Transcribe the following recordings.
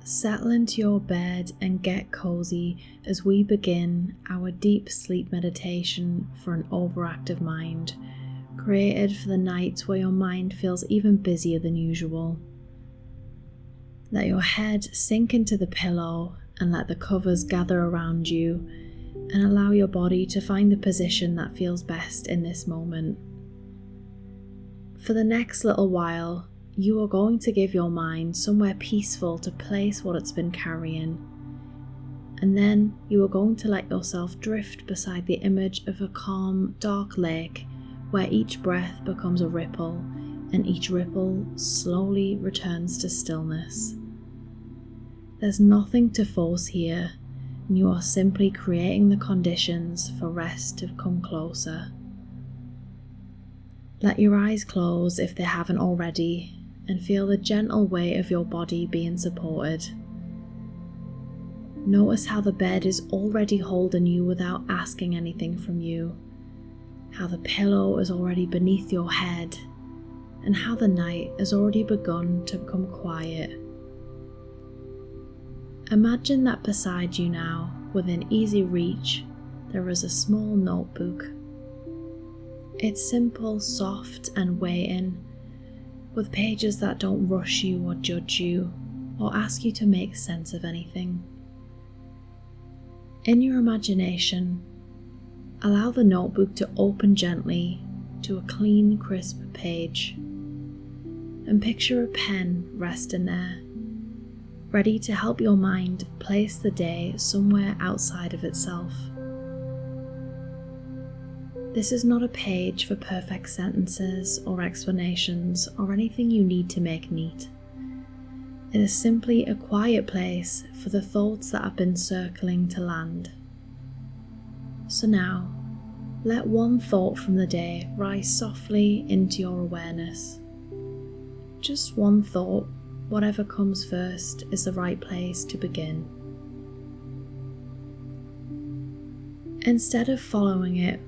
Settle into your bed and get cozy as we begin our deep sleep meditation for an overactive mind, created for the nights where your mind feels even busier than usual. Let your head sink into the pillow and let the covers gather around you, and allow your body to find the position that feels best in this moment. For the next little while, you are going to give your mind somewhere peaceful to place what it's been carrying, and then you are going to let yourself drift beside the image of a calm, dark lake where each breath becomes a ripple and each ripple slowly returns to stillness. There's nothing to force here, and you are simply creating the conditions for rest to come closer. Let your eyes close if they haven't already, and feel the gentle weight of your body being supported. Notice how the bed is already holding you without asking anything from you, how the pillow is already beneath your head, and how the night has already begun to become quiet. Imagine that beside you now, within easy reach, there is a small notebook. It's simple, soft, and waiting, with pages that don't rush you or judge you or ask you to make sense of anything. In your imagination, allow the notebook to open gently to a clean, crisp page, and picture a pen resting there, ready to help your mind place the day somewhere outside of itself. This is not a page for perfect sentences or explanations or anything you need to make neat. It is simply a quiet place for the thoughts that have been circling to land. So now, let one thought from the day rise softly into your awareness. Just one thought, whatever comes first, is the right place to begin. Instead of following it,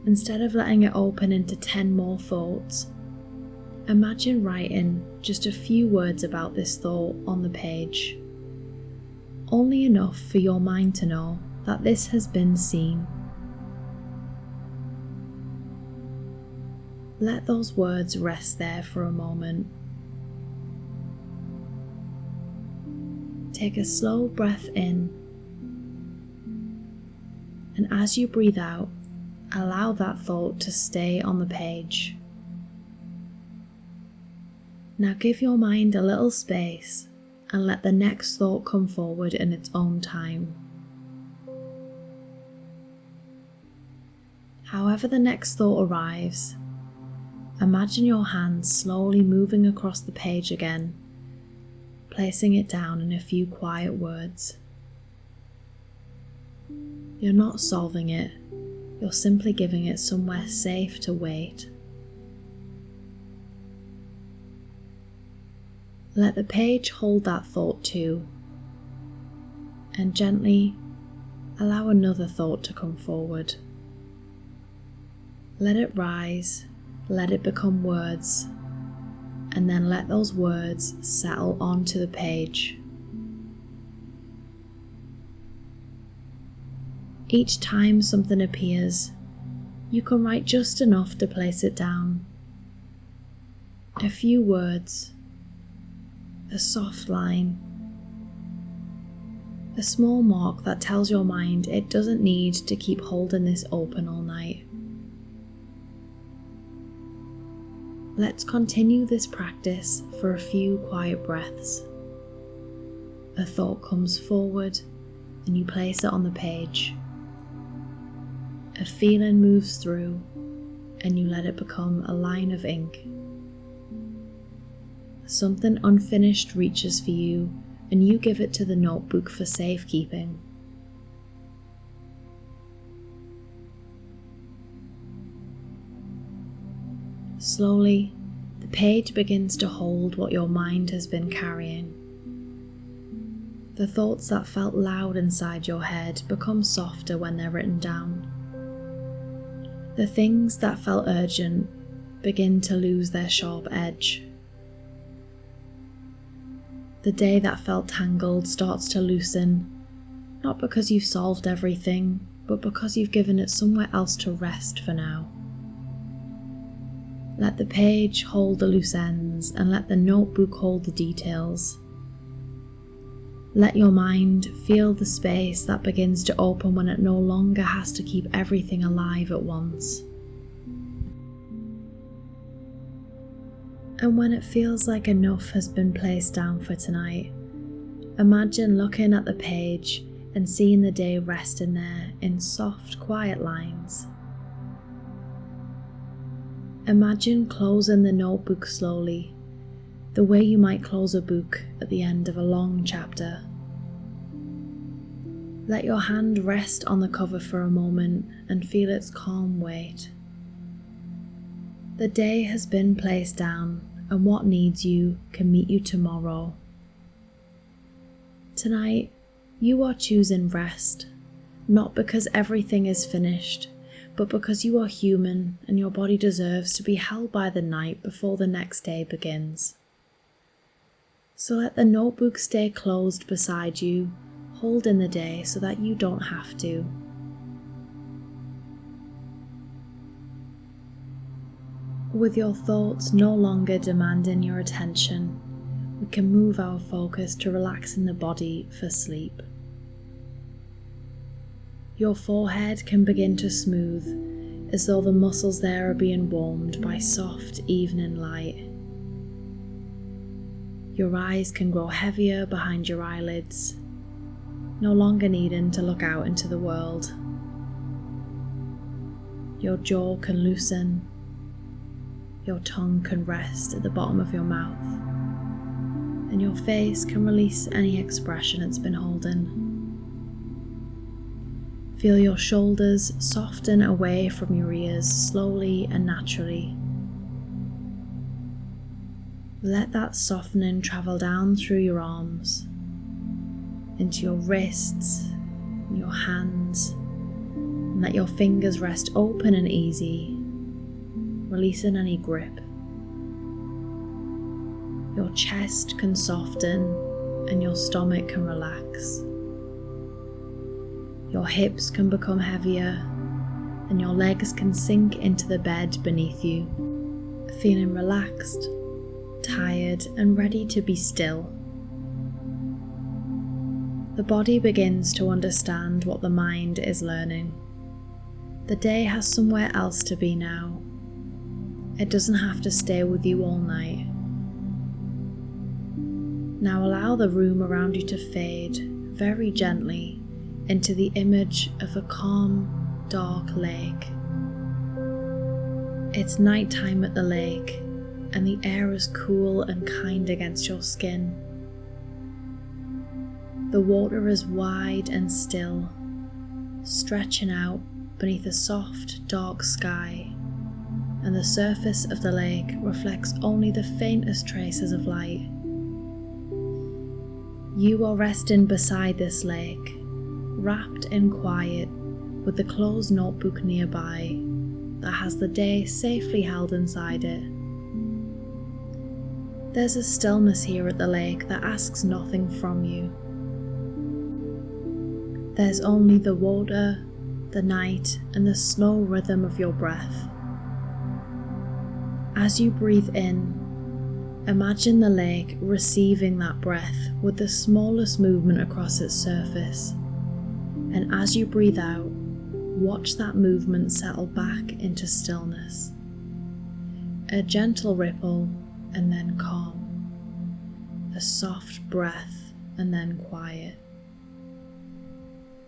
instead of letting it open into 10 more thoughts, imagine writing just a few words about this thought on the page. Only enough for your mind to know that this has been seen. Let those words rest there for a moment. Take a slow breath in, and as you breathe out, allow that thought to stay on the page. Now give your mind a little space and let the next thought come forward in its own time. However the next thought arrives, imagine your hand slowly moving across the page again, placing it down in a few quiet words. You're not solving it. You're simply giving it somewhere safe to wait. Let the page hold that thought too, and gently allow another thought to come forward. Let it rise, let it become words, and then let those words settle onto the page. Each time something appears, you can write just enough to place it down. A few words, a soft line, a small mark that tells your mind it doesn't need to keep holding this open all night. Let's continue this practice for a few quiet breaths. A thought comes forward and you place it on the page. A feeling moves through and you let it become a line of ink. Something unfinished reaches for you and you give it to the notebook for safekeeping. Slowly, the page begins to hold what your mind has been carrying. The thoughts that felt loud inside your head become softer when they're written down. The things that felt urgent begin to lose their sharp edge. The day that felt tangled starts to loosen, not because you've solved everything, but because you've given it somewhere else to rest for now. Let the page hold the loose ends and let the notebook hold the details. Let your mind feel the space that begins to open when it no longer has to keep everything alive at once. And when it feels like enough has been placed down for tonight, imagine looking at the page and seeing the day resting there in soft, quiet lines. Imagine closing the notebook slowly, the way you might close a book at the end of a long chapter. Let your hand rest on the cover for a moment and feel its calm weight. The day has been placed down, and what needs you can meet you tomorrow. Tonight, you are choosing rest, not because everything is finished, but because you are human and your body deserves to be held by the night before the next day begins. So let the notebook stay closed beside you, holding the day so that you don't have to. With your thoughts no longer demanding your attention, we can move our focus to relaxing the body for sleep. Your forehead can begin to smooth as though the muscles there are being warmed by soft evening light. Your eyes can grow heavier behind your eyelids, no longer needing to look out into the world. Your jaw can loosen. Your tongue can rest at the bottom of your mouth, and your face can release any expression it's been holding. Feel your shoulders soften away from your ears slowly and naturally. Let that softening travel down through your arms, into your wrists, and your hands, and let your fingers rest open and easy, releasing any grip. Your chest can soften and your stomach can relax. Your hips can become heavier and your legs can sink into the bed beneath you, feeling relaxed, tired and ready to be still. The body begins to understand what the mind is learning. The day has somewhere else to be now. It doesn't have to stay with you all night. Now allow the room around you to fade very gently into the image of a calm, dark lake. It's nighttime at the lake, and the air is cool and kind against your skin. The water is wide and still, stretching out beneath a soft, dark sky, and the surface of the lake reflects only the faintest traces of light. You are resting beside this lake, wrapped in quiet, with the closed notebook nearby that has the day safely held inside it. There's a stillness here at the lake that asks nothing from you. There's only the water, the night, and the slow rhythm of your breath. As you breathe in, imagine the lake receiving that breath with the smallest movement across its surface. And as you breathe out, watch that movement settle back into stillness. A gentle ripple and then calm. A soft breath and then quiet.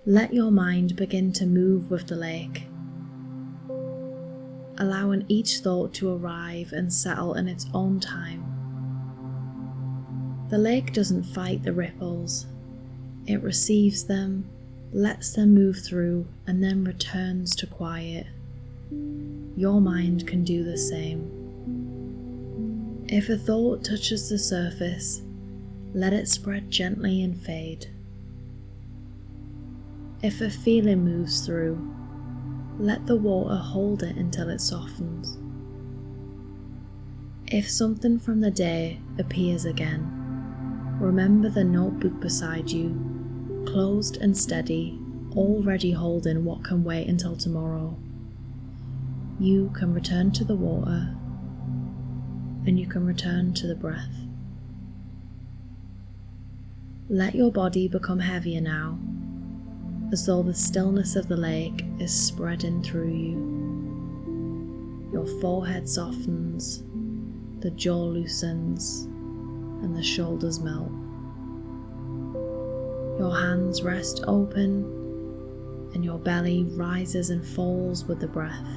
Let your mind begin to move with the lake, allowing each thought to arrive and settle in its own time. The lake doesn't fight the ripples. It receives them, lets them move through, and then returns to quiet. Your mind can do the same. If a thought touches the surface, let it spread gently and fade. If a feeling moves through, let the water hold it until it softens. If something from the day appears again, remember the notebook beside you, closed and steady, already holding what can wait until tomorrow. You can return to the water, and you can return to the breath. Let your body become heavier now, as though the stillness of the lake is spreading through you. Your forehead softens, the jaw loosens, and the shoulders melt. Your hands rest open, and your belly rises and falls with the breath.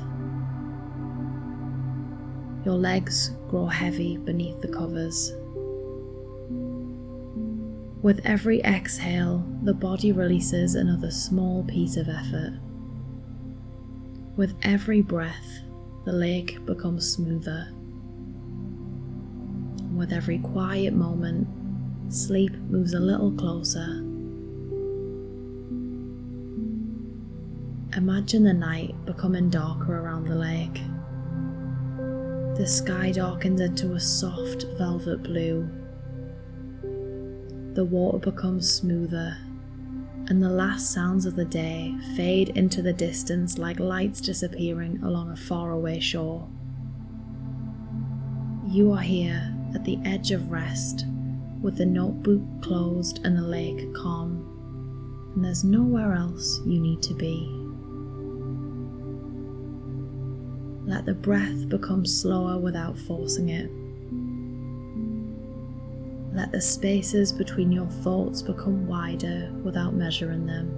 Your legs grow heavy beneath the covers. With every exhale, the body releases another small piece of effort. With every breath, the lake becomes smoother. With every quiet moment, sleep moves a little closer. Imagine the night becoming darker around the lake. The sky darkens into a soft velvet blue. The water becomes smoother, and the last sounds of the day fade into the distance like lights disappearing along a faraway shore. You are here at the edge of rest, with the notebook closed and the lake calm, and there's nowhere else you need to be. Let the breath become slower without forcing it. Let the spaces between your thoughts become wider without measuring them.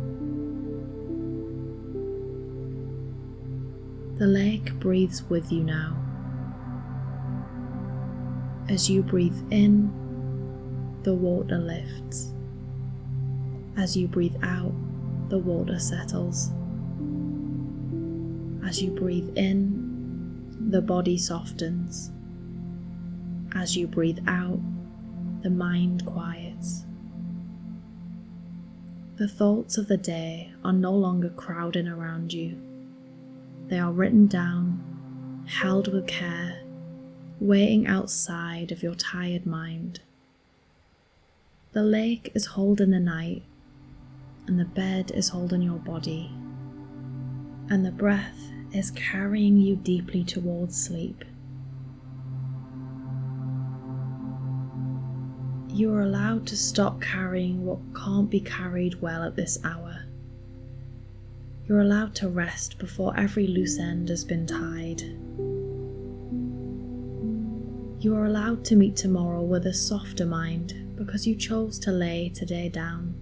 The lake breathes with you now. As you breathe in, the water lifts. As you breathe out, the water settles. As you breathe in, the body softens. As you breathe out, the mind quiets. The thoughts of the day are no longer crowding around you. They are written down, held with care, waiting outside of your tired mind. The lake is holding the night, and the bed is holding your body, and the breath is carrying you deeply towards sleep. You are allowed to stop carrying what can't be carried well at this hour. You're allowed to rest before every loose end has been tied. You are allowed to meet tomorrow with a softer mind because you chose to lay today down.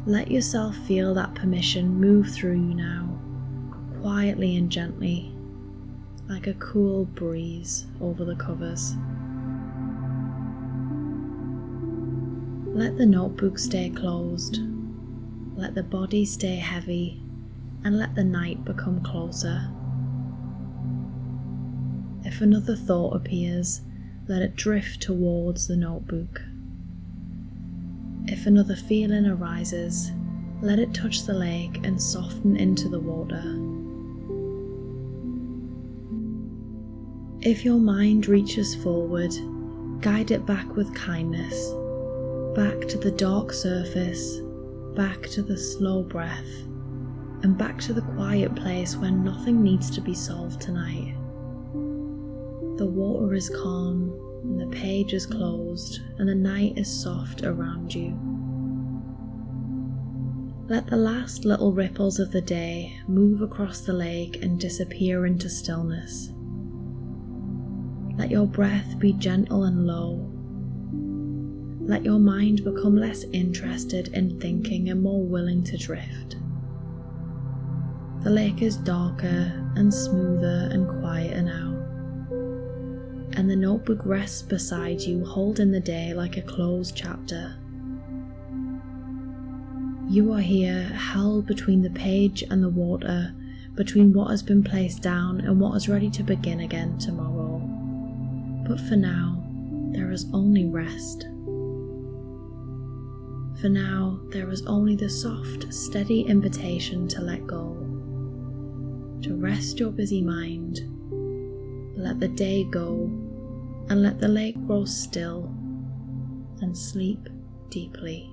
Let yourself feel that permission move through you now, quietly and gently, like a cool breeze over the covers. Let the notebook stay closed, let the body stay heavy, and let the night become closer. If another thought appears, let it drift towards the notebook. If another feeling arises, let it touch the lake and soften into the water. If your mind reaches forward, guide it back with kindness, back to the dark surface, back to the slow breath, and back to the quiet place where nothing needs to be solved tonight. The water is calm, and the page is closed, and the night is soft around you. Let the last little ripples of the day move across the lake and disappear into stillness. Let your breath be gentle and low. Let your mind become less interested in thinking and more willing to drift. The lake is darker and smoother and quieter now, and the notebook rests beside you, holding the day like a closed chapter. You are here, held between the page and the water, between what has been placed down and what is ready to begin again tomorrow. But for now, there is only rest. For now, there is only the soft, steady invitation to let go, to rest your busy mind, let the day go, and let the lake grow still and sleep deeply.